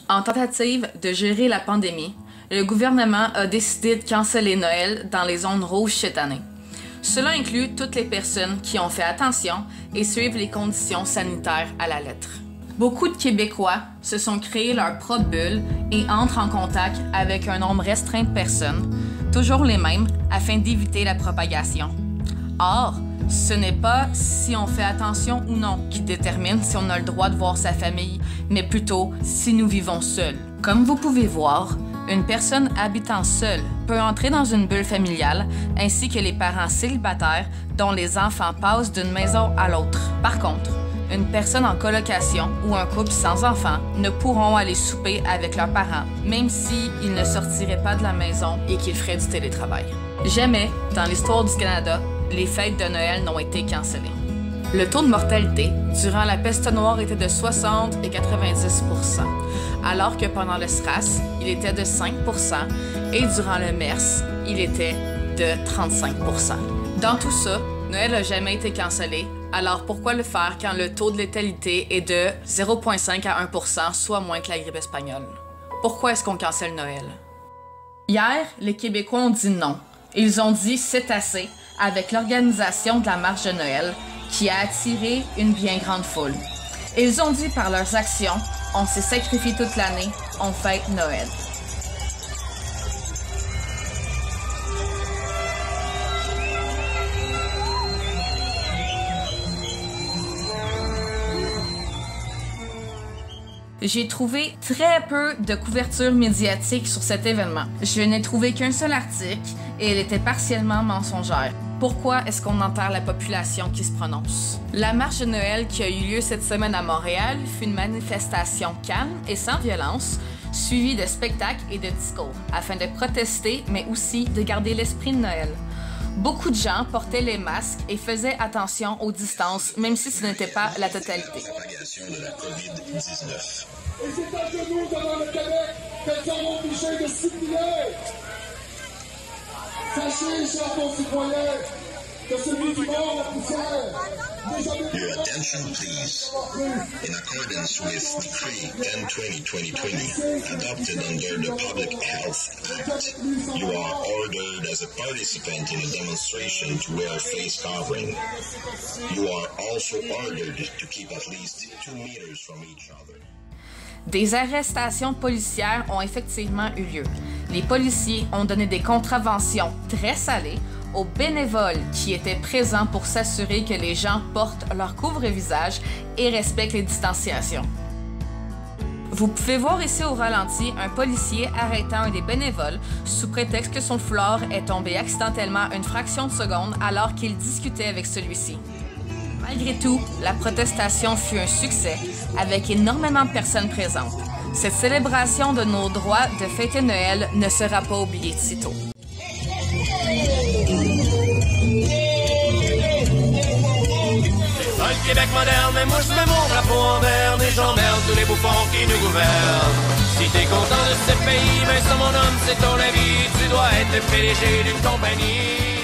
En tentative de gérer la pandémie, le gouvernement a décidé de canceller Noël dans les zones rouges cette année. Cela inclut toutes les personnes qui ont fait attention et suivent les conditions sanitaires à la lettre. Beaucoup de Québécois se sont créés leur propre bulle et entrent en contact avec un nombre restreint de personnes, toujours les mêmes, afin d'éviter la propagation. Or, ce n'est pas si on fait attention ou non qui détermine si on a le droit de voir sa famille, mais plutôt si nous vivons seuls. Comme vous pouvez voir, une personne habitant seule peut entrer dans une bulle familiale, ainsi que les parents célibataires dont les enfants passent d'une maison à l'autre. Par contre, une personne en colocation ou un couple sans enfants ne pourront aller souper avec leurs parents, même s'ils ne sortiraient pas de la maison et qu'ils feraient du télétravail. Jamais, dans l'histoire du Canada, les fêtes de Noël n'ont été cancellées. Le taux de mortalité durant la peste noire était de 60 et 90 %, alors que pendant le SRAS, il était de 5 % et durant le MERS, il était de 35 %. Dans tout ça, Noël n'a jamais été cancellé, alors pourquoi le faire quand le taux de létalité est de 0,5 à 1 %, soit moins que la grippe espagnole? Pourquoi est-ce qu'on cancelle Noël? Hier, les Québécois ont dit non. Ils ont dit c'est assez avec l'organisation de la marche de Noël qui a attiré une bien grande foule. Ils ont dit par leurs actions, on s'est sacrifié toute l'année, on fête Noël. J'ai trouvé très peu de couverture médiatique sur cet événement. Je n'ai trouvé qu'un seul article et elle était partiellement mensongère. Pourquoi est-ce qu'on enterre la population qui se prononce? La marche de Noël qui a eu lieu cette semaine à Montréal fut une manifestation calme et sans violence, suivie de spectacles et de discours, afin de protester, mais aussi de garder l'esprit de Noël. Beaucoup de gens portaient les masques et faisaient attention aux distances, même si ce n'était pas la totalité. De la COVID-19. Et c'est à genoux devant le Québec qu'elles sont obligées de supplier. Sachez, chers concitoyens, que celui qui mord la poussière. Your attention, please. In accordance with Decree 1020-2020, adopted under the Public Health Act, you are ordered as a participant in a demonstration to wear a face covering. You are also ordered to keep at least 2 meters from each other. Des arrestations policières ont effectivement eu lieu. Les policiers ont donné des contraventions très salées aux bénévoles qui étaient présents pour s'assurer que les gens portent leur couvre-visage et respectent les distanciations. Vous pouvez voir ici au ralenti un policier arrêtant un des bénévoles sous prétexte que son foulard est tombé accidentellement une fraction de seconde alors qu'il discutait avec celui-ci. Malgré tout, la protestation fut un succès avec énormément de personnes présentes. Cette célébration de nos droits de fêter Noël ne sera pas oubliée de sitôt. Le Québec moderne, mais moi je mets mon drapeau en berne et j'emmerde tous les bouffons qui nous gouvernent. Si t'es content de ce pays, ben ça mon homme, c'est ton avis. Tu dois être le PDG d'une compagnie.